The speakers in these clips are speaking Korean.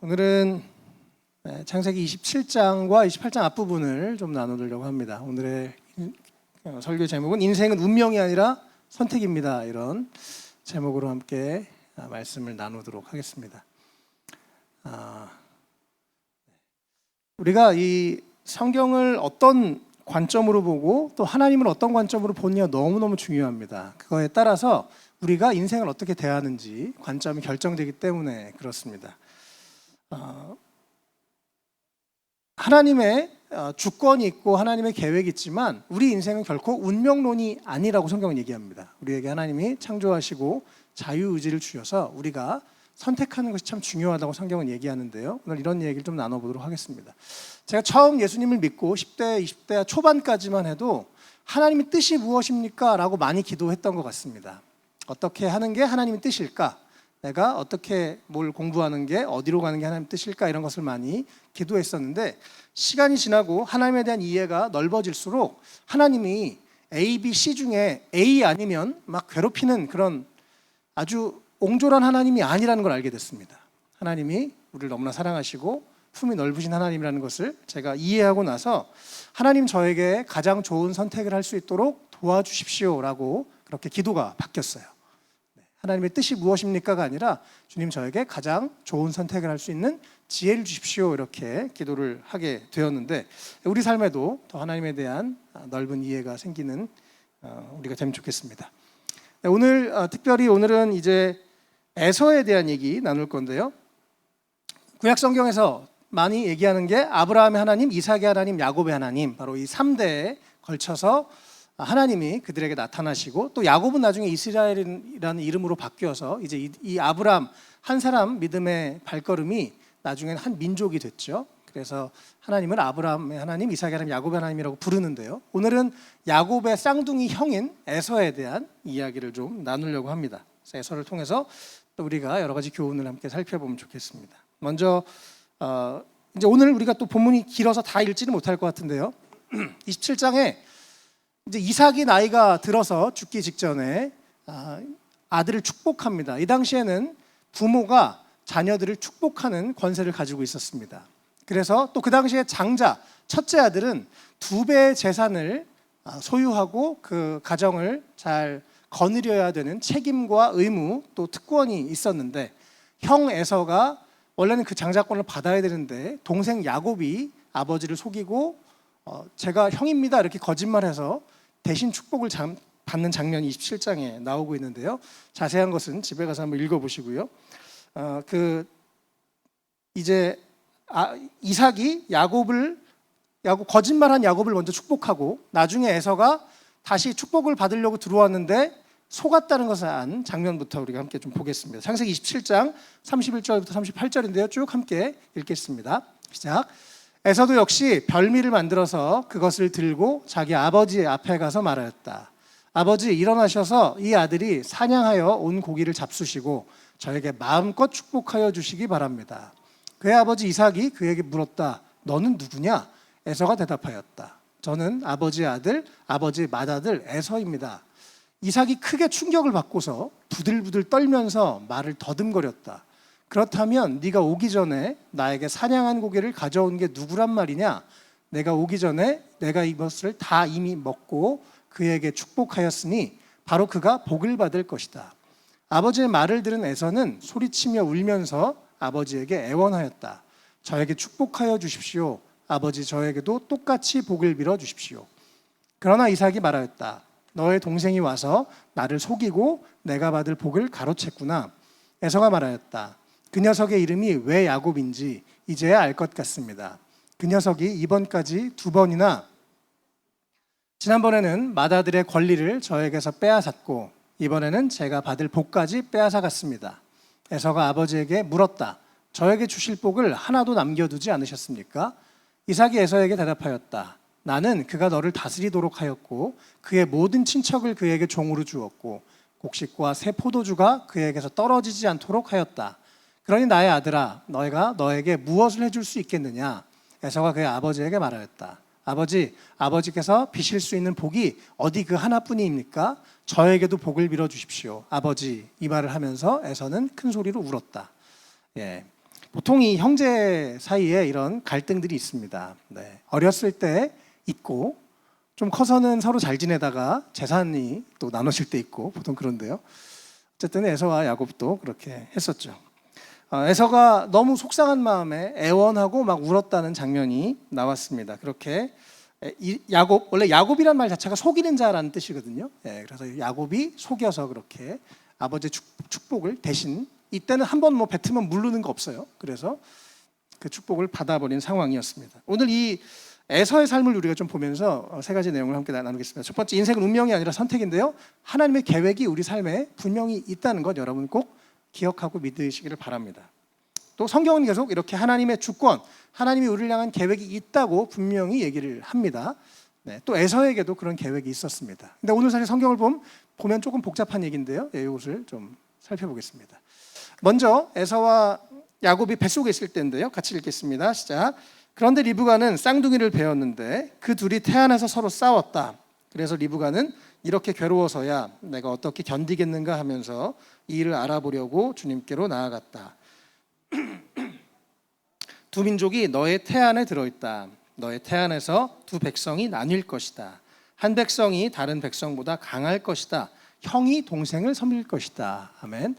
오늘은 창세기 27장과 28장 앞부분을 좀 나누려고 합니다. 오늘의 설교 제목은 인생은 운명이 아니라 선택입니다. 이런 제목으로 함께 말씀을 나누도록 하겠습니다. 우리가 이 성경을 어떤 관점으로 보고 또 하나님을 어떤 관점으로 보느냐 너무너무 중요합니다. 그거에 따라서 우리가 인생을 어떻게 대하는지 관점이 결정되기 때문에 그렇습니다. 하나님의 주권이 있고 하나님의 계획이 있지만 우리 인생은 결코 운명론이 아니라고 성경은 얘기합니다. 우리에게 하나님이 창조하시고 자유의지를 주셔서 우리가 선택하는 것이 참 중요하다고 성경은 얘기하는데요. 오늘 이런 얘기를 좀 나눠보도록 하겠습니다. 제가 처음 예수님을 믿고 10대, 20대 초반까지만 해도 하나님의 뜻이 무엇입니까? 라고 많이 기도했던 것 같습니다. 어떻게 하는 게 하나님의 뜻일까? 내가 어떻게 뭘 공부하는 게 어디로 가는 게 하나님의 뜻일까? 이런 것을 많이 기도했었는데 시간이 지나고 하나님에 대한 이해가 넓어질수록 하나님이 A, B, C 중에 A 아니면 막 괴롭히는 그런 아주 옹졸한 하나님이 아니라는 걸 알게 됐습니다. 하나님이 우리를 너무나 사랑하시고 품이 넓으신 하나님이라는 것을 제가 이해하고 나서 하나님 저에게 가장 좋은 선택을 할 수 있도록 도와주십시오라고 그렇게 기도가 바뀌었어요. 하나님의 뜻이 무엇입니까가 아니라 주님 저에게 가장 좋은 선택을 할 수 있는 지혜를 주십시오 이렇게 기도를 하게 되었는데 우리 삶에도 더 하나님에 대한 넓은 이해가 생기는 우리가 되면 좋겠습니다. 오늘 특별히 오늘은 이제 에서에 대한 얘기 나눌 건데요. 구약 성경에서 많이 얘기하는 게 아브라함의 하나님, 이삭의 하나님, 야곱의 하나님 바로 이 3대에 걸쳐서 하나님이 그들에게 나타나시고 또 야곱은 나중에 이스라엘이라는 이름으로 바뀌어서 이제 이 아브라함 한 사람 믿음의 발걸음이 나중에는 한 민족이 됐죠. 그래서 하나님을 아브라함의 하나님, 이삭의 하나님, 야곱의 하나님이라고 부르는데요. 오늘은 야곱의 쌍둥이 형인 에서에 대한 이야기를 좀 나누려고 합니다. 에서를 통해서 또 우리가 여러 가지 교훈을 함께 살펴보면 좋겠습니다. 먼저 이제 오늘 우리가 또 본문이 길어서 다 읽지는 못할 것 같은데요. 27장에 이제 이삭이 나이가 들어서 죽기 직전에 아들을 축복합니다. 이 당시에는 부모가 자녀들을 축복하는 권세를 가지고 있었습니다. 그래서 또 그 당시에 장자, 첫째 아들은 2배의 재산을 소유하고 그 가정을 잘 거느려야 되는 책임과 의무 또 특권이 있었는데 형 에서가 원래는 그 장자권을 받아야 되는데 동생 야곱이 아버지를 속이고 제가 형입니다 이렇게 거짓말해서 대신 축복을 받는 장면이 27장에 나오고 있는데요. 자세한 것은 집에 가서 한번 읽어보시고요. 이제 이삭이 거짓말한 야곱을 먼저 축복하고 나중에 에서가 다시 축복을 받으려고 들어왔는데 속았다는 것을 안 장면부터 우리가 함께 좀 보겠습니다. 창세기 27장 31절부터 38절인데요. 쭉 함께 읽겠습니다. 시작. 에서도 역시 별미를 만들어서 그것을 들고 자기 아버지 앞에 가서 말하였다. 아버지 일어나셔서 이 아들이 사냥하여 온 고기를 잡수시고 저에게 마음껏 축복하여 주시기 바랍니다. 그의 아버지 이삭이 그에게 물었다. 너는 누구냐? 에서가 대답하였다. 저는 아버지의 아들, 아버지의 맏아들 에서입니다. 이삭이 크게 충격을 받고서 부들부들 떨면서 말을 더듬거렸다. 그렇다면 네가 오기 전에 나에게 사냥한 고기를 가져온 게 누구란 말이냐? 내가 오기 전에 내가 이것을 다 이미 먹고 그에게 축복하였으니 바로 그가 복을 받을 것이다. 아버지의 말을 들은 에서는 소리치며 울면서 아버지에게 애원하였다. 저에게 축복하여 주십시오. 아버지 저에게도 똑같이 복을 빌어 주십시오. 그러나 이삭이 말하였다. 너의 동생이 와서 나를 속이고 내가 받을 복을 가로챘구나. 에서가 말하였다. 그 녀석의 이름이 왜 야곱인지 이제야 알 것 같습니다. 그 녀석이 이번까지 2번이나 지난번에는 맏아들의 권리를 저에게서 빼앗았고 이번에는 제가 받을 복까지 빼앗아갔습니다. 에서가 아버지에게 물었다. 저에게 주실 복을 하나도 남겨두지 않으셨습니까? 이삭이 에서에게 대답하였다. 나는 그가 너를 다스리도록 하였고 그의 모든 친척을 그에게 종으로 주었고 곡식과 새 포도주가 그에게서 떨어지지 않도록 하였다. 그러니 나의 아들아 너희가 너에게 무엇을 해줄 수 있겠느냐? 에서가 그의 아버지에게 말하였다. 아버지께서 비실 수 있는 복이 어디 그 하나뿐이입니까? 저에게도 복을 빌어 주십시오. 아버지 이 말을 하면서 에서는 큰 소리로 울었다. 보통 이 형제 사이에 이런 갈등들이 있습니다. 네. 어렸을 때 있고 좀 커서는 서로 잘 지내다가 재산이 또 나눠질 때 있고 보통 그런데요. 어쨌든 에서와 야곱도 그렇게 했었죠. 에서가 너무 속상한 마음에 애원하고 막 울었다는 장면이 나왔습니다. 그렇게 야곱, 원래 야곱이란 말 자체가 속이는 자라는 뜻이거든요. 그래서 야곱이 속여서 그렇게 아버지의 축복을 대신, 이때는 한번 뭐 뱉으면 물르는 거 없어요. 그래서 그 축복을 받아버린 상황이었습니다. 오늘 이 에서의 삶을 우리가 좀 보면서 세 가지 내용을 함께 나누겠습니다. 첫 번째, 인생은 운명이 아니라 선택인데요, 하나님의 계획이 우리 삶에 분명히 있다는 것 여러분 꼭 기억하고 믿으시기를 바랍니다. 또 성경은 계속 이렇게 하나님의 주권, 하나님이 우리를 향한 계획이 있다고 분명히 얘기를 합니다. 네, 또 에서에게도 그런 계획이 있었습니다. 근데 오늘 사실 성경을 보면 조금 복잡한 얘기인데요, 이것을 좀 살펴보겠습니다. 먼저 에서와 야곱이 뱃속에 있을 때인데요, 같이 읽겠습니다. 시작. 그런데 리브가는 쌍둥이를 배웠는데 그 둘이 태어나서 서로 싸웠다. 그래서 리브가는 이렇게 괴로워서야 내가 어떻게 견디겠는가 하면서 이 일을 알아보려고 주님께로 나아갔다. 두 민족이 너의 태안에 들어있다. 너의 태안에서 두 백성이 나뉠 것이다. 한 백성이 다른 백성보다 강할 것이다. 형이 동생을 섬길 것이다. 아멘.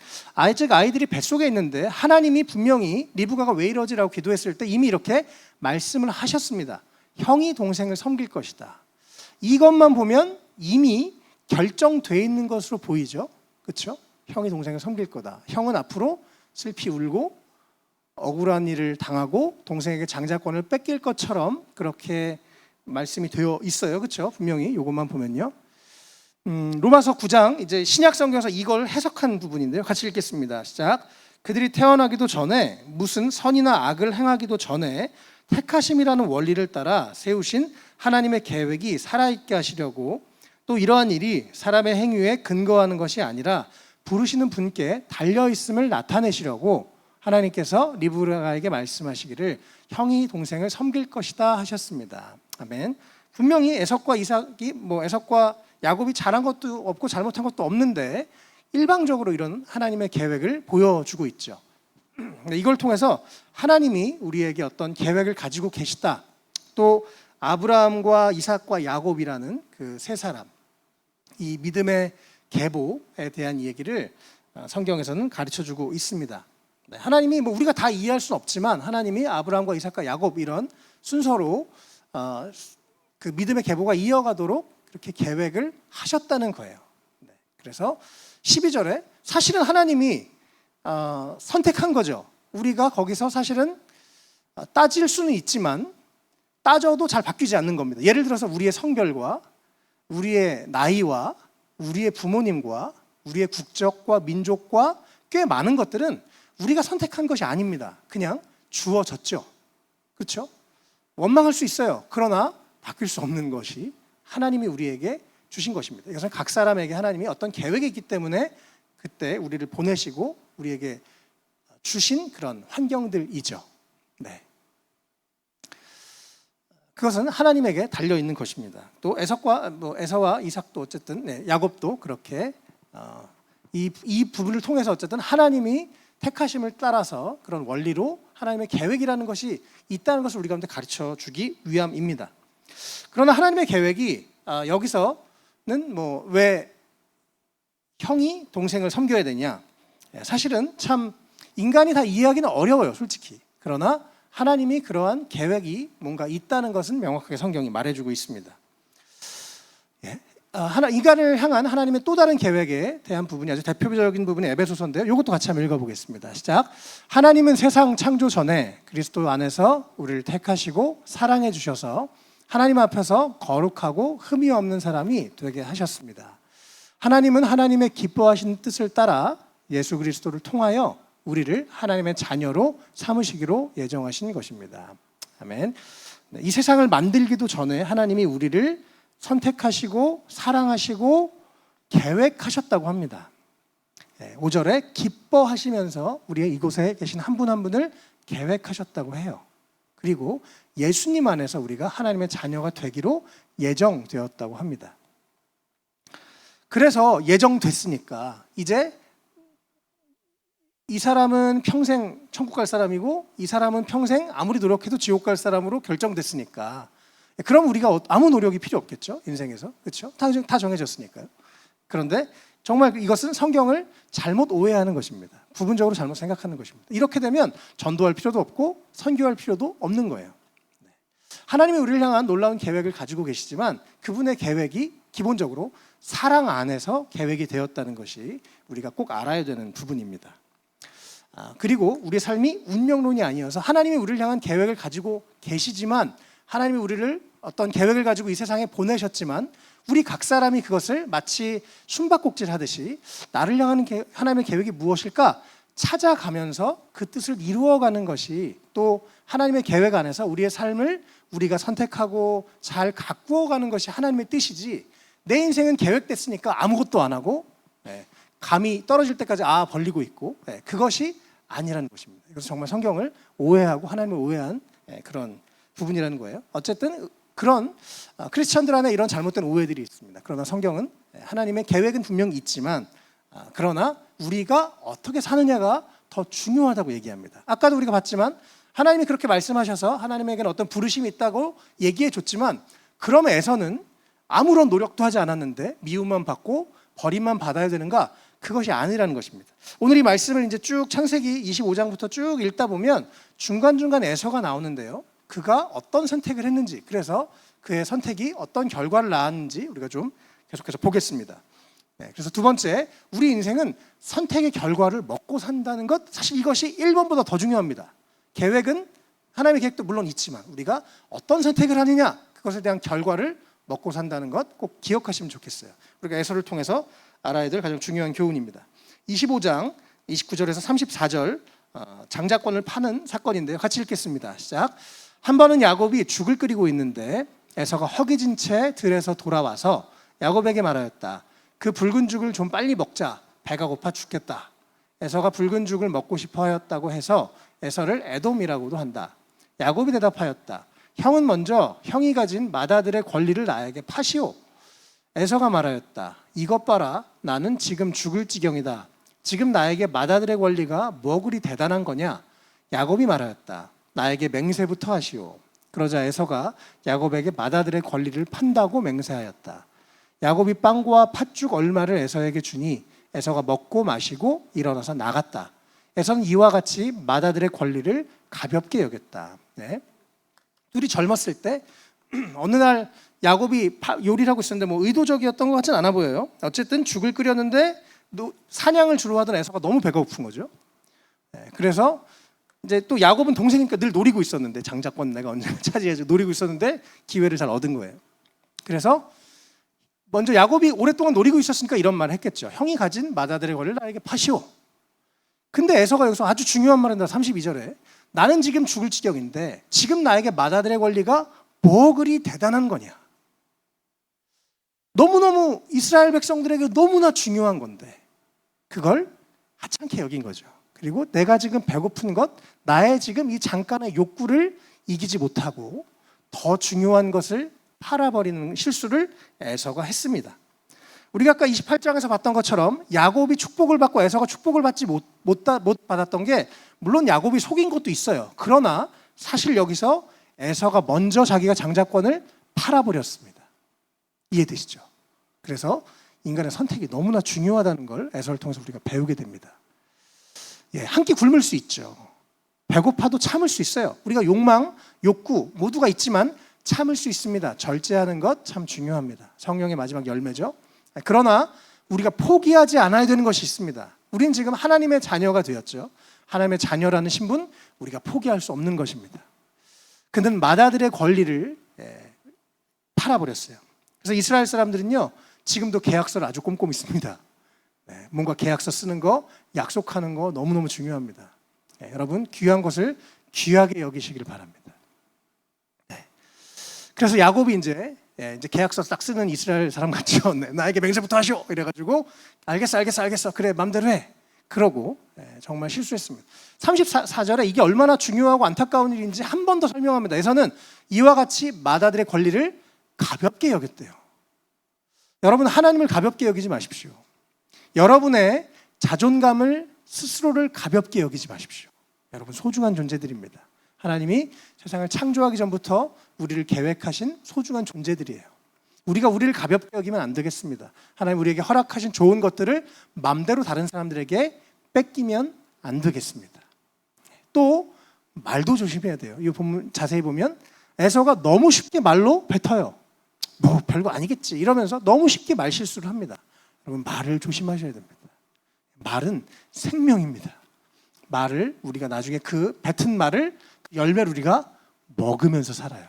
즉 아이들이 뱃속에 있는데 하나님이 분명히 리브가가 왜 이러지라고 기도했을 때 이미 이렇게 말씀을 하셨습니다. 형이 동생을 섬길 것이다. 이것만 보면 이미 결정돼 있는 것으로 보이죠. 그렇죠? 형이 동생을 섬길 거다. 형은 앞으로 슬피 울고 억울한 일을 당하고 동생에게 장자권을 뺏길 것처럼 그렇게 말씀이 되어 있어요. 그렇죠? 분명히 이것만 보면요. 로마서 9장 이제 신약 성경에서 이걸 해석한 부분인데요. 같이 읽겠습니다. 시작. 그들이 태어나기도 전에 무슨 선이나 악을 행하기도 전에 택하심이라는 원리를 따라 세우신 하나님의 계획이 살아있게 하시려고, 또 이러한 일이 사람의 행위에 근거하는 것이 아니라 부르시는 분께 달려있음을 나타내시려고 하나님께서 리브가에게 말씀하시기를 형이 동생을 섬길 것이다 하셨습니다. 아멘. 분명히 에석과 야곱이 잘한 것도 없고 잘못한 것도 없는데 일방적으로 이런 하나님의 계획을 보여주고 있죠. 이걸 통해서 하나님이 우리에게 어떤 계획을 가지고 계시다. 또 아브라함과 이삭과 야곱이라는 그 세 사람, 이 믿음의 계보에 대한 이야기를 성경에서는 가르쳐주고 있습니다. 하나님이 우리가 다 이해할 수는 없지만 하나님이 아브라함과 이삭과 야곱 이런 순서로 그 믿음의 계보가 이어가도록 그렇게 계획을 하셨다는 거예요. 그래서 12절에 사실은 하나님이 선택한 거죠. 우리가 거기서 사실은 따질 수는 있지만 따져도 잘 바뀌지 않는 겁니다. 예를 들어서 우리의 성별과 우리의 나이와 우리의 부모님과 우리의 국적과 민족과 꽤 많은 것들은 우리가 선택한 것이 아닙니다. 그냥 주어졌죠. 그렇죠? 원망할 수 있어요. 그러나 바뀔 수 없는 것이 하나님이 우리에게 주신 것입니다. 이것은 각 사람에게 하나님이 어떤 계획이 있기 때문에 그때 우리를 보내시고 우리에게 주신 그런 환경들이죠. 네. 그것은 하나님에게 달려 있는 것입니다. 또 에서와 이삭도 어쨌든 야곱도 그렇게 이 부분을 통해서 어쨌든 하나님이 택하심을 따라서 그런 원리로 하나님의 계획이라는 것이 있다는 것을 우리 가운데 가르쳐 주기 위함입니다. 그러나 하나님의 계획이 여기서는 왜 형이 동생을 섬겨야 되냐? 사실은 참 인간이 다 이해하기는 어려워요, 솔직히. 그러나 하나님이 그러한 계획이 뭔가 있다는 것은 명확하게 성경이 말해주고 있습니다. 인간을 향한 하나님의 또 다른 계획에 대한 부분이 아주 대표적인 부분이 에베소서인데요. 이것도 같이 한번 읽어보겠습니다. 시작. 하나님은 세상 창조 전에 그리스도 안에서 우리를 택하시고 사랑해 주셔서 하나님 앞에서 거룩하고 흠이 없는 사람이 되게 하셨습니다. 하나님은 하나님의 기뻐하신 뜻을 따라 예수 그리스도를 통하여 우리를 하나님의 자녀로 삼으시기로 예정하신 것입니다. 아멘. 이 세상을 만들기도 전에 하나님이 우리를 선택하시고 사랑하시고 계획하셨다고 합니다. 5절에 기뻐하시면서 우리의 이곳에 계신 한 분 한 분을 계획하셨다고 해요. 그리고 예수님 안에서 우리가 하나님의 자녀가 되기로 예정되었다고 합니다. 그래서 예정됐으니까 이제 이 사람은 평생 천국 갈 사람이고 이 사람은 평생 아무리 노력해도 지옥 갈 사람으로 결정됐으니까 그럼 우리가 아무 노력이 필요 없겠죠, 인생에서. 그렇죠? 다 정해졌으니까요. 그런데 정말 이것은 성경을 잘못 오해하는 것입니다. 부분적으로 잘못 생각하는 것입니다. 이렇게 되면 전도할 필요도 없고 선교할 필요도 없는 거예요. 하나님이 우리를 향한 놀라운 계획을 가지고 계시지만 그분의 계획이 기본적으로 사랑 안에서 계획이 되었다는 것이 우리가 꼭 알아야 되는 부분입니다. 그리고 우리의 삶이 운명론이 아니어서 하나님이 우리를 향한 계획을 가지고 계시지만 하나님이 우리를 어떤 계획을 가지고 이 세상에 보내셨지만 우리 각 사람이 그것을 마치 숨바꼭질 하듯이 나를 향한 하나님의 계획이 무엇일까 찾아가면서 그 뜻을 이루어가는 것이 또 하나님의 계획 안에서 우리의 삶을 우리가 선택하고 잘 가꾸어가는 것이 하나님의 뜻이지 내 인생은 계획됐으니까 아무것도 안 하고 감이 떨어질 때까지 벌리고 있고 그것이 아니라는 것입니다. 그래서 정말 성경을 오해하고 하나님을 오해한 그런 부분이라는 거예요. 어쨌든 그런 크리스천들 안에 이런 잘못된 오해들이 있습니다. 그러나 성경은 하나님의 계획은 분명히 있지만 그러나 우리가 어떻게 사느냐가 더 중요하다고 얘기합니다. 아까도 우리가 봤지만 하나님이 그렇게 말씀하셔서 하나님에게는 어떤 부르심이 있다고 얘기해 줬지만 그럼에서는 아무런 노력도 하지 않았는데 미움만 받고 버림만 받아야 되는가? 그것이 아니라는 것입니다. 오늘 이 말씀을 이제 쭉 창세기 25장부터 쭉 읽다 보면 중간중간 에서가 나오는데요. 그가 어떤 선택을 했는지, 그래서 그의 선택이 어떤 결과를 낳았는지 우리가 좀 계속해서 보겠습니다. 그래서 두 번째, 우리 인생은 선택의 결과를 먹고 산다는 것, 사실 이것이 1번보다 더 중요합니다. 계획은 하나님의 계획도 물론 있지만 우리가 어떤 선택을 하느냐, 그것에 대한 결과를 먹고 산다는 것 꼭 기억하시면 좋겠어요. 우리가 에서를 통해서 알아야 될 가장 중요한 교훈입니다. 25장 29절에서 34절 장자권을 파는 사건인데요. 같이 읽겠습니다. 시작. 한 번은 야곱이 죽을 끓이고 있는데 에서가 허기진 채 들에서 돌아와서 야곱에게 말하였다. 그 붉은 죽을 좀 빨리 먹자. 배가 고파 죽겠다. 에서가 붉은 죽을 먹고 싶어 하였다고 해서 에서를 에돔이라고도 한다. 야곱이 대답하였다. 형은 먼저 형이 가진 맏아들의 권리를 나에게 파시오. 에서가 말하였다. 이것 봐라. 나는 지금 죽을 지경이다. 지금 나에게 맏아들의 권리가 뭐 그리 대단한 거냐? 야곱이 말하였다. 나에게 맹세부터 하시오. 그러자 에서가 야곱에게 맏아들의 권리를 판다고 맹세하였다. 야곱이 빵과 팥죽 얼마를 에서에게 주니 에서가 먹고 마시고 일어나서 나갔다. 에서는 이와 같이 맏아들의 권리를 가볍게 여겼다. 둘이 젊었을 때 어느 날 야곱이 요리를 하고 있었는데 뭐 의도적이었던 것 같진 않아 보여요. 어쨌든 죽을 끓였는데 사냥을 주로 하던 에서가 너무 배가 고픈 거죠. 그래서 이제 또 야곱은 동생이니까 늘 노리고 있었는데 장자권 내가 언제 차지해서 노리고 있었는데 기회를 잘 얻은 거예요. 그래서 먼저 야곱이 오랫동안 노리고 있었으니까 이런 말을 했겠죠. 형이 가진 맏아들의 권리를 나에게 파시오. 근데 에서가 여기서 아주 중요한 말을 한다. 32절에 나는 지금 죽을 지경인데 지금 나에게 맏아들의 권리가 뭐 그리 대단한 거냐. 너무너무 이스라엘 백성들에게 너무나 중요한 건데 그걸 하찮게 여긴 거죠. 그리고 내가 지금 배고픈 것, 나의 지금 이 잠깐의 욕구를 이기지 못하고 더 중요한 것을 팔아버리는 실수를 에서가 했습니다. 우리가 아까 28장에서 봤던 것처럼 야곱이 축복을 받고 에서가 축복을 받지 못 받았던 게 물론 야곱이 속인 것도 있어요. 그러나 사실 여기서 에서가 먼저 자기가 장자권을 팔아버렸습니다. 이해되시죠? 그래서 인간의 선택이 너무나 중요하다는 걸 에서를 통해서 우리가 배우게 됩니다. 한 끼 굶을 수 있죠. 배고파도 참을 수 있어요. 우리가 욕망, 욕구 모두가 있지만 참을 수 있습니다. 절제하는 것 참 중요합니다. 성령의 마지막 열매죠. 그러나 우리가 포기하지 않아야 되는 것이 있습니다. 우린 지금 하나님의 자녀가 되었죠. 하나님의 자녀라는 신분 우리가 포기할 수 없는 것입니다. 그는 맏아들의 권리를 팔아버렸어요. 그래서 이스라엘 사람들은요 지금도 계약서를 아주 꼼꼼히 씁니다. 뭔가 계약서 쓰는 거, 약속하는 거 너무너무 중요합니다. 여러분 귀한 것을 귀하게 여기시길 바랍니다. 그래서 야곱이 이제 계약서 딱 쓰는 이스라엘 사람 같죠. 나에게 맹세부터 하시오. 이래가지고 알겠어. 그래 맘대로 해. 그러고 정말 실수했습니다. 34절에 이게 얼마나 중요하고 안타까운 일인지 한 번 더 설명합니다. 에서는 이와 같이 맏아들의 권리를 가볍게 여겼대요. 여러분 하나님을 가볍게 여기지 마십시오. 여러분의 자존감을 스스로를 가볍게 여기지 마십시오. 여러분 소중한 존재들입니다. 하나님이 세상을 창조하기 전부터 우리를 계획하신 소중한 존재들이에요. 우리가 우리를 가볍게 여기면 안 되겠습니다. 하나님 우리에게 허락하신 좋은 것들을 맘대로 다른 사람들에게 뺏기면 안 되겠습니다. 또 말도 조심해야 돼요. 이 본문 자세히 보면 에서가 너무 쉽게 말로 뱉어요. 뭐 별거 아니겠지 이러면서 너무 쉽게 말 실수를 합니다. 여러분 말을 조심하셔야 됩니다. 말은 생명입니다. 말을 우리가 나중에 그 뱉은 말을 그 열매를 우리가 먹으면서 살아요.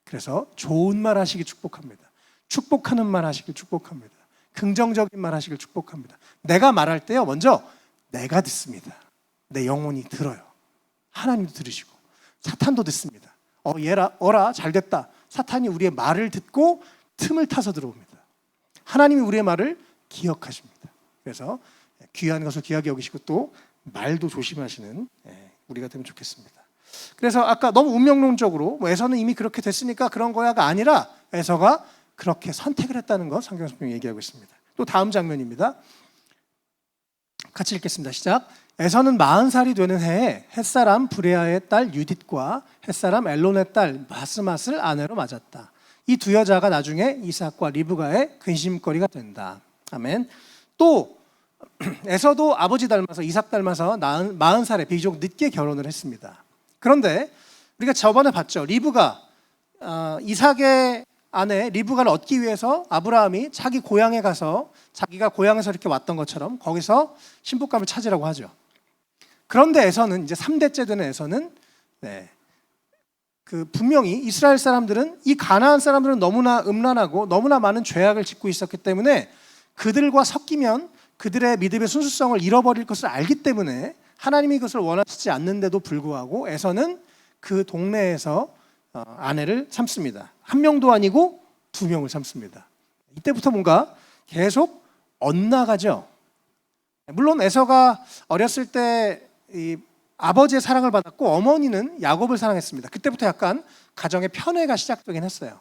그래서 좋은 말 하시길 축복합니다. 축복하는 말 하시길 축복합니다. 긍정적인 말 하시길 축복합니다. 내가 말할 때요 먼저 내가 듣습니다. 내 영혼이 들어요. 하나님도 들으시고 사탄도 듣습니다. 얘라 어라 잘됐다. 사탄이 우리의 말을 듣고 틈을 타서 들어옵니다. 하나님이 우리의 말을 기억하십니다. 그래서 귀한 것을 귀하게 여기시고 또 말도 조심하시는 우리가 되면 좋겠습니다. 그래서 아까 너무 운명론적으로 에서는 이미 그렇게 됐으니까 그런 거야가 아니라 에서가 그렇게 선택을 했다는 거 성경이 얘기하고 있습니다. 또 다음 장면입니다. 같이 읽겠습니다. 시작. 에서는 40살이 되는 해에 햇사람 브레아의 딸 유딧과 햇사람 엘론의 딸 바스맛을 아내로 맞았다. 이 두 여자가 나중에 이삭과 리브가의 근심거리가 된다. 아멘. 또 에서도 아버지 닮아서 이삭 닮아서 40살에 비교적 늦게 결혼을 했습니다. 그런데 우리가 저번에 봤죠. 리브가 이삭의 아내 리브가를 얻기 위해서 아브라함이 자기 고향에 가서 자기가 고향에서 이렇게 왔던 것처럼 거기서 신부감을 찾으라고 하죠. 그런데 에서는 이제 3대째 되는 에서는 그 분명히 이스라엘 사람들은 이 가나안 사람들은 너무나 음란하고 너무나 많은 죄악을 짓고 있었기 때문에 그들과 섞이면 그들의 믿음의 순수성을 잃어버릴 것을 알기 때문에 하나님이 그것을 원하시지 않는데도 불구하고 에서는 그 동네에서 아내를 삼습니다. 한 명도 아니고 2명을 삼습니다. 이때부터 뭔가 계속 엇나가죠. 물론 에서가 어렸을 때 이 아버지의 사랑을 받았고 어머니는 야곱을 사랑했습니다. 그때부터 약간 가정의 편애가 시작되긴 했어요.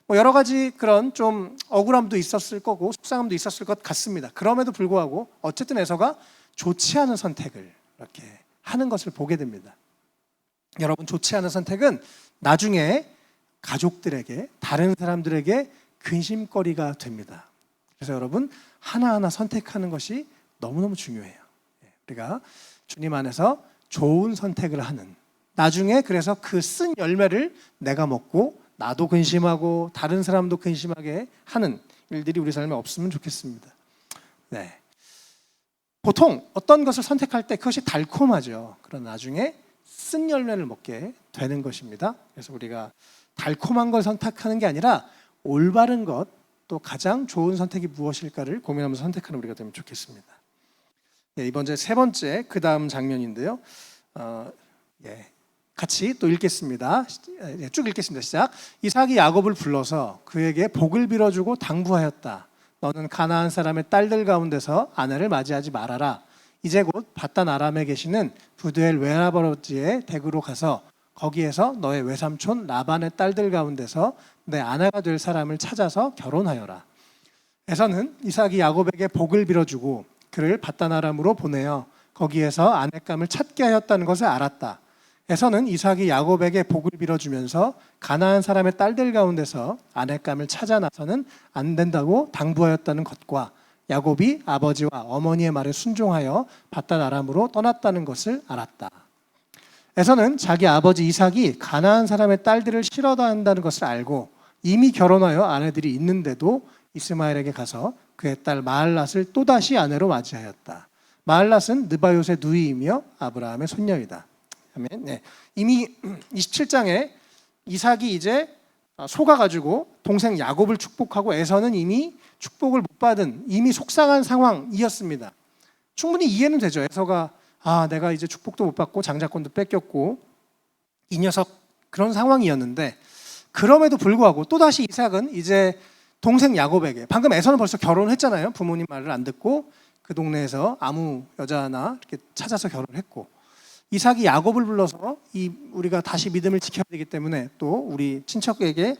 뭐 여러 가지 그런 좀 억울함도 있었을 거고 속상함도 있었을 것 같습니다. 그럼에도 불구하고 어쨌든 에서가 좋지 않은 선택을 이렇게 하는 것을 보게 됩니다. 여러분 좋지 않은 선택은 나중에 가족들에게 다른 사람들에게 근심거리가 됩니다. 그래서 여러분 하나하나 선택하는 것이 너무너무 중요해요. 우리가 주님 안에서 좋은 선택을 하는 나중에 그래서 그 쓴 열매를 내가 먹고 나도 근심하고 다른 사람도 근심하게 하는 일들이 우리 삶에 없으면 좋겠습니다. 보통 어떤 것을 선택할 때 그것이 달콤하죠. 그러나 나중에 쓴 열매를 먹게 되는 것입니다. 그래서 우리가 달콤한 걸 선택하는 게 아니라 올바른 것, 또 가장 좋은 선택이 무엇일까를 고민하면서 선택하는 우리가 되면 좋겠습니다. 이번 세 번째 그 다음 장면인데요. 같이 또 읽겠습니다. 쭉 읽겠습니다. 시작. 이삭이 야곱을 불러서 그에게 복을 빌어주고 당부하였다. 너는 가나안 사람의 딸들 가운데서 아내를 맞이하지 말아라. 이제 곧 바단 아람에 계시는 부두엘 외할아버지의 댁으로 가서 거기에서 너의 외삼촌 라반의 딸들 가운데서 내 아내가 될 사람을 찾아서 결혼하여라. 에서는 이삭이 야곱에게 복을 빌어주고 그를 바단 아람으로 보내어 거기에서 아내감을 찾게 하였다는 것을 알았다. 에서는 이삭이 야곱에게 복을 빌어주면서 가나안 사람의 딸들 가운데서 아내감을 찾아 나서는 안 된다고 당부하였다는 것과 야곱이 아버지와 어머니의 말에 순종하여 바단 아람으로 떠났다는 것을 알았다. 에서는 자기 아버지 이삭이 가나안 사람의 딸들을 싫어한다는 한다는 것을 알고 이미 결혼하여 아내들이 있는데도 이스마엘에게 가서 그의 딸 마할랏을 또다시 아내로 맞이하였다. 마할랏은 느바요의 누이이며 아브라함의 손녀이다. 아멘. 이미 27장에 이삭이 이제 속아가지고 동생 야곱을 축복하고 에서는 이미 축복을 못 받은 이미 속상한 상황이었습니다. 충분히 이해는 되죠. 에서가 내가 이제 축복도 못 받고 장자권도 뺏겼고 이 녀석 그런 상황이었는데 그럼에도 불구하고 또다시 이삭은 이제 동생 야곱에게 방금 에서는 벌써 결혼을 했잖아요. 부모님 말을 안 듣고 그 동네에서 아무 여자나 이렇게 찾아서 결혼을 했고 이삭이 야곱을 불러서 우리가 다시 믿음을 지켜야 되기 때문에 또 우리 친척에게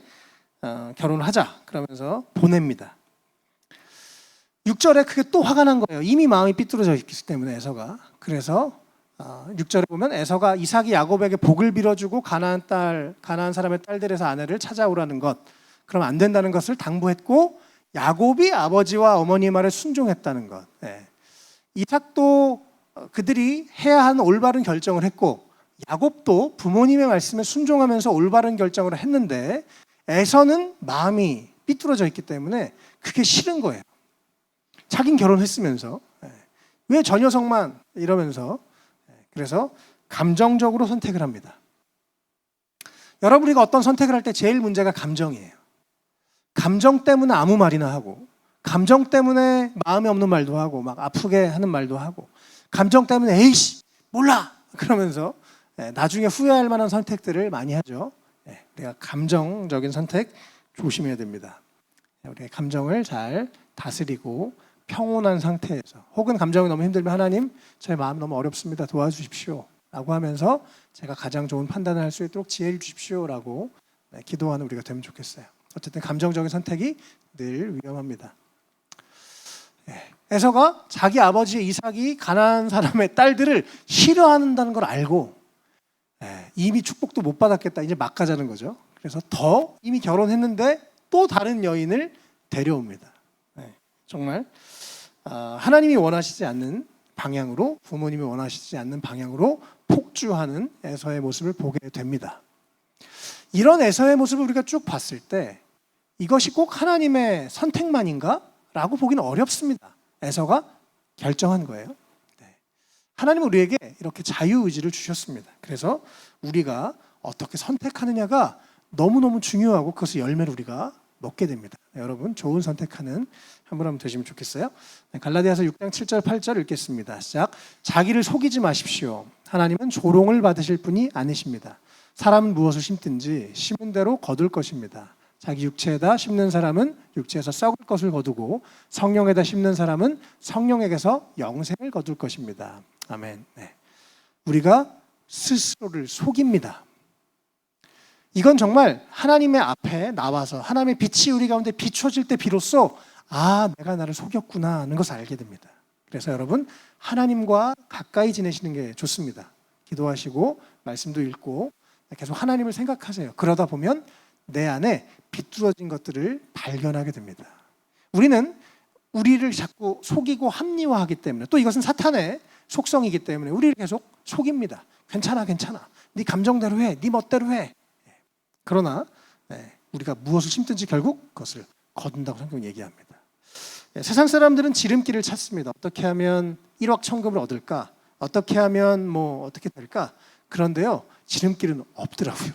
결혼을 하자 그러면서 보냅니다. 6절에 그게 또 화가 난 거예요. 이미 마음이 삐뚤어져 있기 때문에 에서가. 그래서 6절에 보면 에서가 이삭이 야곱에게 복을 빌어주고 가나안 사람의 딸들에서 아내를 찾아오라는 것, 그럼 안 된다는 것을 당부했고, 야곱이 아버지와 어머니의 말에 순종했다는 것. 이삭도 그들이 해야 하는 올바른 결정을 했고, 야곱도 부모님의 말씀에 순종하면서 올바른 결정을 했는데, 에서는 마음이 삐뚤어져 있기 때문에 그게 싫은 거예요. 자긴 결혼했으면서 왜 저 녀석만 이러면서. 그래서 감정적으로 선택을 합니다. 여러분, 우리가 어떤 선택을 할 때 제일 문제가 감정이에요. 감정 때문에 아무 말이나 하고, 감정 때문에 마음에 없는 말도 하고, 막 아프게 하는 말도 하고, 감정 때문에 에이씨 몰라 그러면서 나중에 후회할 만한 선택들을 많이 하죠. 우리가 감정적인 선택 조심해야 됩니다. 우리의 감정을 잘 다스리고 평온한 상태에서, 혹은 감정이 너무 힘들면 하나님, 제 마음 너무 어렵습니다, 도와주십시오 라고 하면서 제가 가장 좋은 판단을 할 수 있도록 지혜를 주십시오 라고 기도하는 우리가 되면 좋겠어요. 어쨌든 감정적인 선택이 늘 위험합니다. 에서가 자기 아버지 이삭이 가나안 사람의 딸들을 싫어한다는 걸 알고 이미 축복도 못 받았겠다, 이제 막 가자는 거죠. 그래서 더 이미 결혼했는데 또 다른 여인을 데려옵니다. 정말 하나님이 원하시지 않는 방향으로, 부모님이 원하시지 않는 방향으로 폭주하는 에서의 모습을 보게 됩니다. 이런 에서의 모습을 우리가 쭉 봤을 때 이것이 꼭 하나님의 선택만인가? 라고 보기는 어렵습니다. 에서가 결정한 거예요. 하나님은 우리에게 이렇게 자유의지를 주셨습니다. 그래서 우리가 어떻게 선택하느냐가 너무너무 중요하고, 그것의 열매를 우리가 먹게 됩니다. 여러분, 좋은 선택하는 한 분 한번 되시면 좋겠어요. 갈라디아서 6장 7절 8절 읽겠습니다. 시작. 자기를 속이지 마십시오. 하나님은 조롱을 받으실 분이 아니십니다. 사람은 무엇을 심든지 심은 대로 거둘 것입니다. 자기 육체에다 심는 사람은 육체에서 썩을 것을 거두고, 성령에다 심는 사람은 성령에게서 영생을 거둘 것입니다. 아멘. 우리가 스스로를 속입니다. 이건 정말 하나님의 앞에 나와서 하나님의 빛이 우리 가운데 비춰질 때 비로소 내가 나를 속였구나 하는 것을 알게 됩니다. 그래서 여러분, 하나님과 가까이 지내시는 게 좋습니다. 기도하시고 말씀도 읽고 계속 하나님을 생각하세요. 그러다 보면 내 안에 비뚤어진 것들을 발견하게 됩니다. 우리는 우리를 자꾸 속이고 합리화하기 때문에, 또 이것은 사탄의 속성이기 때문에 우리를 계속 속입니다. 괜찮아 네 감정대로 해, 네 멋대로 해. 그러나 우리가 무엇을 심든지 결국 그것을 거둔다고 성경은 얘기합니다. 세상 사람들은 지름길을 찾습니다. 어떻게 하면 1억 천금을 얻을까? 어떻게 하면 어떻게 될까? 그런데요, 지름길은 없더라고요.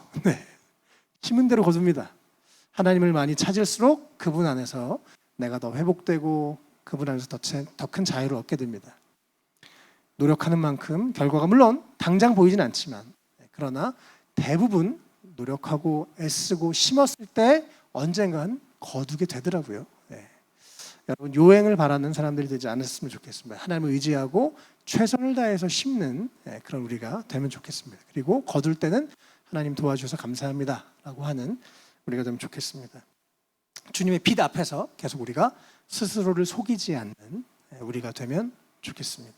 심은 대로 거둡니다. 하나님을 많이 찾을수록 그분 안에서 내가 더 회복되고 그분 안에서 더 큰 자유를 얻게 됩니다. 노력하는 만큼 결과가 물론 당장 보이진 않지만, 그러나 대부분 노력하고 애쓰고 심었을 때 언젠간 거두게 되더라고요. 여러분, 요행을 바라는 사람들이 되지 않았으면 좋겠습니다. 하나님을 의지하고 최선을 다해서 심는 그런 우리가 되면 좋겠습니다. 그리고 거둘 때는 하나님 도와주셔서 감사합니다 라고 하는 우리가 되면 좋겠습니다. 주님의 빛 앞에서 계속 우리가 스스로를 속이지 않는 우리가 되면 좋겠습니다.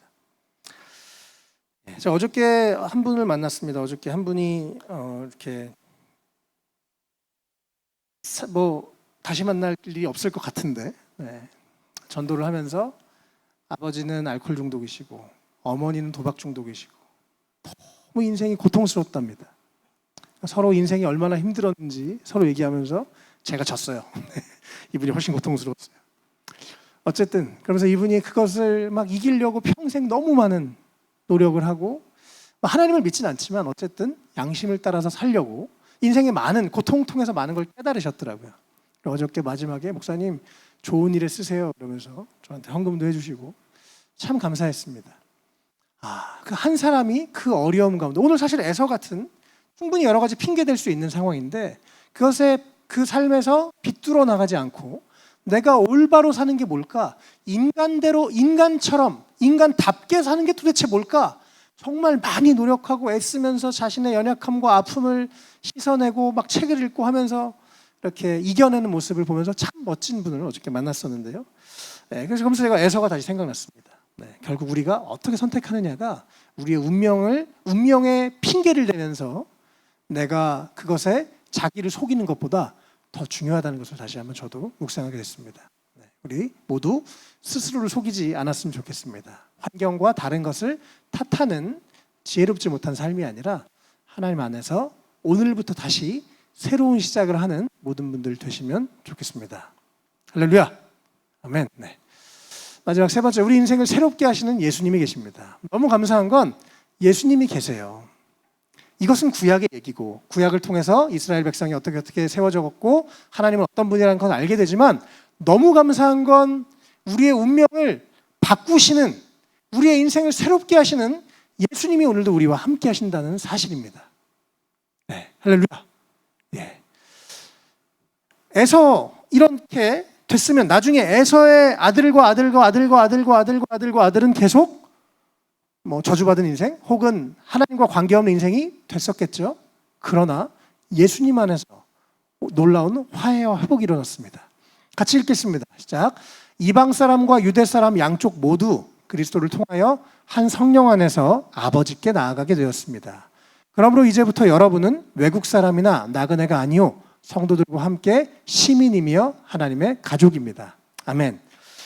제가 어저께 한 분을 만났습니다. 어저께 한 분이 이렇게 다시 만날 일이 없을 것 같은데 전도를 하면서 아버지는 알코올 중독이시고 어머니는 도박 중독이시고 너무 인생이 고통스럽답니다. 서로 인생이 얼마나 힘들었는지 서로 얘기하면서 제가 졌어요. 이분이 훨씬 고통스러웠어요. 어쨌든 그러면서 이분이 그것을 막 이기려고 평생 너무 많은 노력을 하고, 하나님을 믿진 않지만 어쨌든 양심을 따라서 살려고 인생의 많은 고통 통해서 많은 걸 깨달으셨더라고요. 어저께 마지막에 목사님 좋은 일에 쓰세요 그러면서 저한테 헌금도 해주시고 참 감사했습니다. 그 한 사람이 그 어려움 가운데, 오늘 사실 에서 같은 충분히 여러 가지 핑계 댈 수 있는 상황인데 그것에 그 삶에서 비뚤어 나가지 않고 내가 올바로 사는 게 뭘까? 인간대로, 인간처럼, 인간답게 사는 게 도대체 뭘까? 정말 많이 노력하고 애쓰면서 자신의 연약함과 아픔을 씻어내고 막 책을 읽고 하면서 이렇게 이겨내는 모습을 보면서 참 멋진 분을 어저께 만났었는데요. 그래서 그러면서 제가 에서가 다시 생각났습니다. 결국 우리가 어떻게 선택하느냐가 우리의 운명의 핑계를 대면서 내가 그것에 자기를 속이는 것보다 더 중요하다는 것을 다시 한번 저도 묵상하게 됐습니다. 우리 모두 스스로를 속이지 않았으면 좋겠습니다. 환경과 다른 것을 탓하는 지혜롭지 못한 삶이 아니라 하나님 안에서 오늘부터 다시 새로운 시작을 하는 모든 분들 되시면 좋겠습니다. 할렐루야. 아멘. 네. 마지막 세 번째, 우리 인생을 새롭게 하시는 예수님이 계십니다. 너무 감사한 건 예수님이 계세요. 이것은 구약의 얘기고 구약을 통해서 이스라엘 백성이 어떻게 세워졌고 하나님은 어떤 분이라는 건 알게 되지만 너무 감사한 건 우리의 운명을 바꾸시는, 우리의 인생을 새롭게 하시는 예수님이 오늘도 우리와 함께 하신다는 사실입니다. 네, 할렐루야. 예. 에서 이렇게 됐으면 나중에 에서의 아들은 계속 저주받은 인생 혹은 하나님과 관계없는 인생이 됐었겠죠. 그러나 예수님 안에서 놀라운 화해와 회복이 일어났습니다. 같이 읽겠습니다. 시작. 이방 사람과 유대 사람 양쪽 모두 그리스도를 통하여 한 성령 안에서 아버지께 나아가게 되었습니다. 그러므로 이제부터 여러분은 외국 사람이나 나그네가 아니요 성도들과 함께 시민이며 하나님의 가족입니다. 아멘.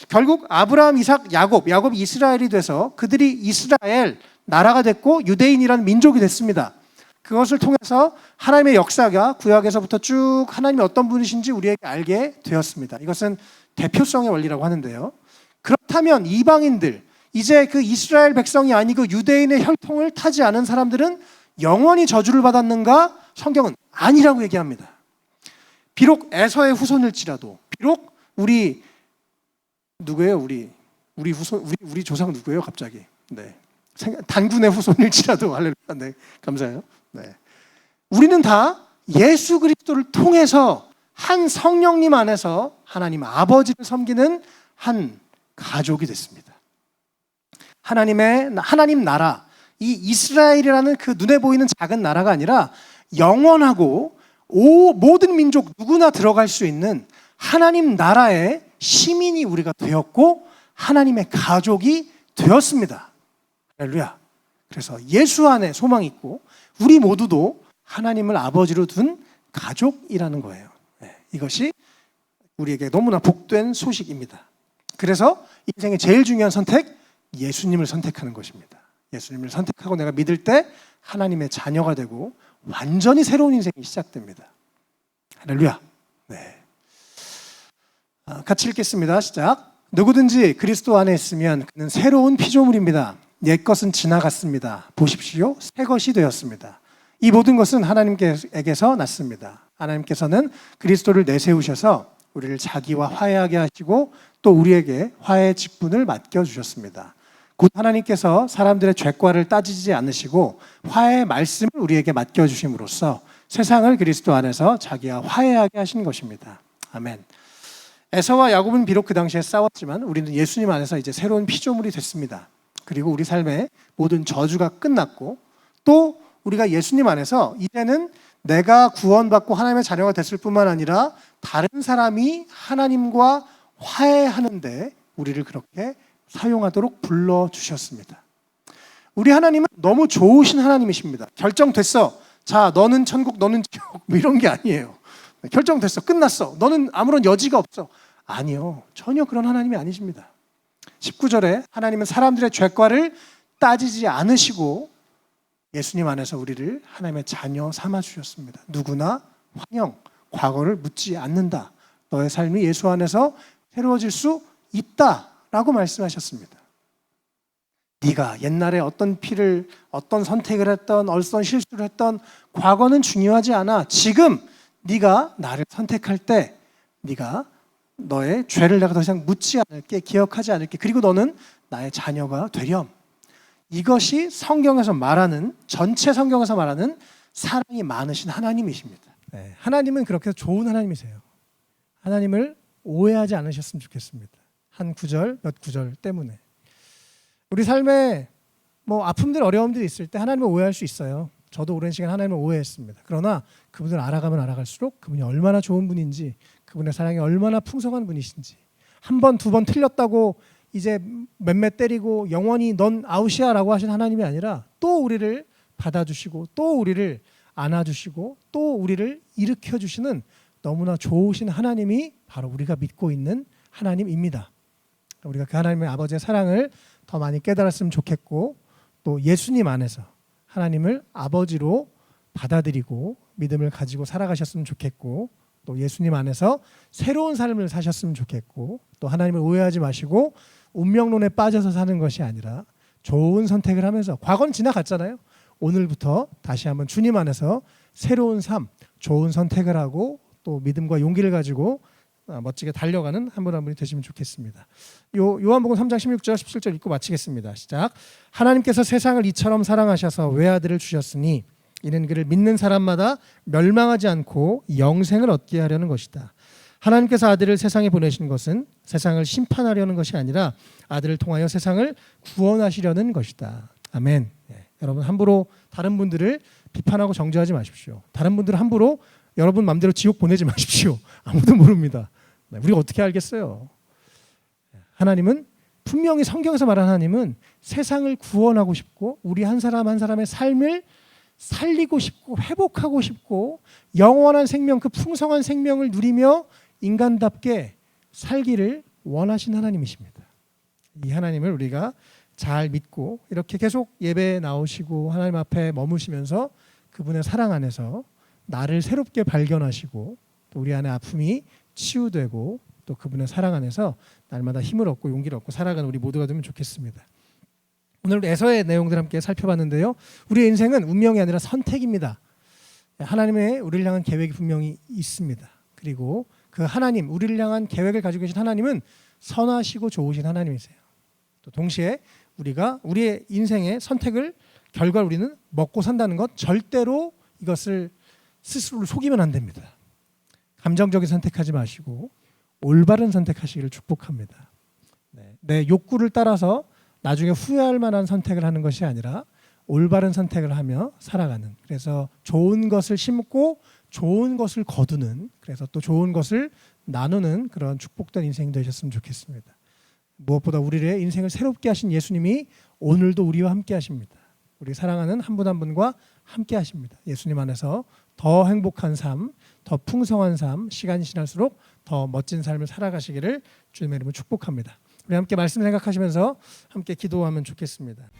결국 아브라함, 이삭, 야곱이 이스라엘이 돼서 그들이 이스라엘 나라가 됐고 유대인이라는 민족이 됐습니다. 그것을 통해서 하나님의 역사가 구약에서부터 쭉 하나님이 어떤 분이신지 우리에게 알게 되었습니다. 이것은 대표성의 원리라고 하는데요. 그렇다면 이방인들, 이제 그 이스라엘 백성이 아니고 유대인의 혈통을 타지 않은 사람들은 영원히 저주를 받았는가? 성경은 아니라고 얘기합니다. 비록 에서의 후손일지라도, 비록 우리 누구예요? 우리 조상 누구예요? 갑자기. 네. 단군의 후손일지라도 할렐루야. 네. 감사해요. 네. 우리는 다 예수 그리스도를 통해서 한 성령님 안에서 하나님 아버지를 섬기는 한 가족이 됐습니다. 하나님 나라, 이 이스라엘이라는 그 눈에 보이는 작은 나라가 아니라 영원하고 모든 민족 누구나 들어갈 수 있는 하나님 나라의 시민이 우리가 되었고 하나님의 가족이 되었습니다. 할렐루야. 그래서 예수 안에 소망이 있고 우리 모두도 하나님을 아버지로 둔 가족이라는 거예요. 이것이 우리에게 너무나 복된 소식입니다. 그래서 인생의 제일 중요한 선택, 예수님을 선택하는 것입니다. 예수님을 선택하고 내가 믿을 때 하나님의 자녀가 되고 완전히 새로운 인생이 시작됩니다. 할렐루야. 네. 같이 읽겠습니다. 시작. 누구든지 그리스도 안에 있으면 그는 새로운 피조물입니다. 옛 것은 지나갔습니다. 보십시오. 새 것이 되었습니다. 이 모든 것은 하나님께서 났습니다. 하나님께서는 그리스도를 내세우셔서 우리를 자기와 화해하게 하시고 또 우리에게 화해의 직분을 맡겨주셨습니다. 곧 하나님께서 사람들의 죄과를 따지지 않으시고 화해의 말씀을 우리에게 맡겨주심으로써 세상을 그리스도 안에서 자기와 화해하게 하신 것입니다. 아멘. 에서와 야곱은 비록 그 당시에 싸웠지만 우리는 예수님 안에서 이제 새로운 피조물이 됐습니다. 그리고 우리 삶의 모든 저주가 끝났고 또 우리가 예수님 안에서 이제는 내가 구원받고 하나님의 자녀가 됐을 뿐만 아니라 다른 사람이 하나님과 화해하는데 우리를 그렇게 사용하도록 불러주셨습니다. 우리 하나님은 너무 좋으신 하나님이십니다. 결정됐어. 자, 너는 천국, 너는 지옥, 이런 게 아니에요. 결정됐어. 끝났어. 너는 아무런 여지가 없어. 아니요. 전혀 그런 하나님이 아니십니다. 19절에 하나님은 사람들의 죄과를 따지지 않으시고 예수님 안에서 우리를 하나님의 자녀 삼아 주셨습니다. 누구나 환영, 과거를 묻지 않는다. 너의 삶이 예수 안에서 새로워질 수 있다라고 말씀하셨습니다. 네가 옛날에 어떤 선택을 했던, 어떤 실수를 했던 과거는 중요하지 않아. 지금 네가 나를 선택할 때 네가 너의 죄를 내가 더 이상 묻지 않을게, 기억하지 않을게. 그리고 너는 나의 자녀가 되렴. 이것이 성경에서 말하는, 전체 성경에서 말하는 사랑이 많으신 하나님이십니다. 네, 하나님은 그렇게 좋은 하나님이세요. 하나님을 오해하지 않으셨으면 좋겠습니다. 한 구절, 몇 구절 때문에. 우리 삶에 아픔들, 어려움들이 있을 때 하나님을 오해할 수 있어요. 저도 오랜 시간 하나님을 오해했습니다. 그러나 그분을 알아가면 알아갈수록 그분이 얼마나 좋은 분인지, 그분의 사랑이 얼마나 풍성한 분이신지, 한 번, 두 번 틀렸다고 이제 맴매 때리고 영원히 넌 아웃이야 라고 하신 하나님이 아니라 또 우리를 받아주시고 또 우리를 안아주시고 또 우리를 일으켜주시는 너무나 좋으신 하나님이 바로 우리가 믿고 있는 하나님입니다. 우리가 그 하나님의 아버지의 사랑을 더 많이 깨달았으면 좋겠고 또 예수님 안에서 하나님을 아버지로 받아들이고 믿음을 가지고 살아가셨으면 좋겠고 또 예수님 안에서 새로운 삶을 사셨으면 좋겠고 또 하나님을 오해하지 마시고 운명론에 빠져서 사는 것이 아니라 좋은 선택을 하면서 과거는 지나갔잖아요. 오늘부터 다시 한번 주님 안에서 새로운 삶, 좋은 선택을 하고 또 믿음과 용기를 가지고 멋지게 달려가는 한 분 한 분이 되시면 좋겠습니다. 요한복음 3장 16절 17절 읽고 마치겠습니다. 시작. 하나님께서 세상을 이처럼 사랑하셔서 외아들을 주셨으니 이는 그를 믿는 사람마다 멸망하지 않고 영생을 얻게 하려는 것이다. 하나님께서 아들을 세상에 보내신 것은 세상을 심판하려는 것이 아니라 아들을 통하여 세상을 구원하시려는 것이다. 아멘. 여러분 함부로 다른 분들을 비판하고 정죄하지 마십시오. 다른 분들을 함부로 여러분 마음대로 지옥 보내지 마십시오. 아무도 모릅니다. 우리가 어떻게 알겠어요? 하나님은 분명히 성경에서 말하는 하나님은 세상을 구원하고 싶고 우리 한 사람 한 사람의 삶을 살리고 싶고 회복하고 싶고 영원한 생명 그 풍성한 생명을 누리며 인간답게 살기를 원하신 하나님이십니다. 이 하나님을 우리가 잘 믿고 이렇게 계속 예배에 나오시고 하나님 앞에 머무시면서 그분의 사랑 안에서 나를 새롭게 발견하시고 또 우리 안에 아픔이 치유되고 또 그분의 사랑 안에서 날마다 힘을 얻고 용기를 얻고 살아가는 우리 모두가 되면 좋겠습니다. 오늘 에서의 내용들 함께 살펴봤는데요. 우리의 인생은 운명이 아니라 선택입니다. 하나님의 우리를 향한 계획이 분명히 있습니다. 그리고 그 하나님, 우리를 향한 계획을 가지고 계신 하나님은 선하시고 좋으신 하나님이세요. 또 동시에 우리가 우리의 인생의 선택을 결과를 우리는 먹고 산다는 것 절대로 이것을 스스로를 속이면 안 됩니다. 감정적인 선택하지 마시고 올바른 선택하시기를 축복합니다. 내 욕구를 따라서 나중에 후회할 만한 선택을 하는 것이 아니라 올바른 선택을 하며 살아가는, 그래서 좋은 것을 심고 좋은 것을 거두는, 그래서 또 좋은 것을 나누는 그런 축복된 인생이 되셨으면 좋겠습니다. 무엇보다 우리의 인생을 새롭게 하신 예수님이 오늘도 우리와 함께 하십니다. 우리 사랑하는 한 분 한 분과 함께 하십니다. 예수님 안에서 더 행복한 삶, 더 풍성한 삶, 시간이 지날수록 더 멋진 삶을 살아가시기를 주님의 이름으로 축복합니다. 우리 함께 말씀 생각하시면서 함께 기도하면 좋겠습니다.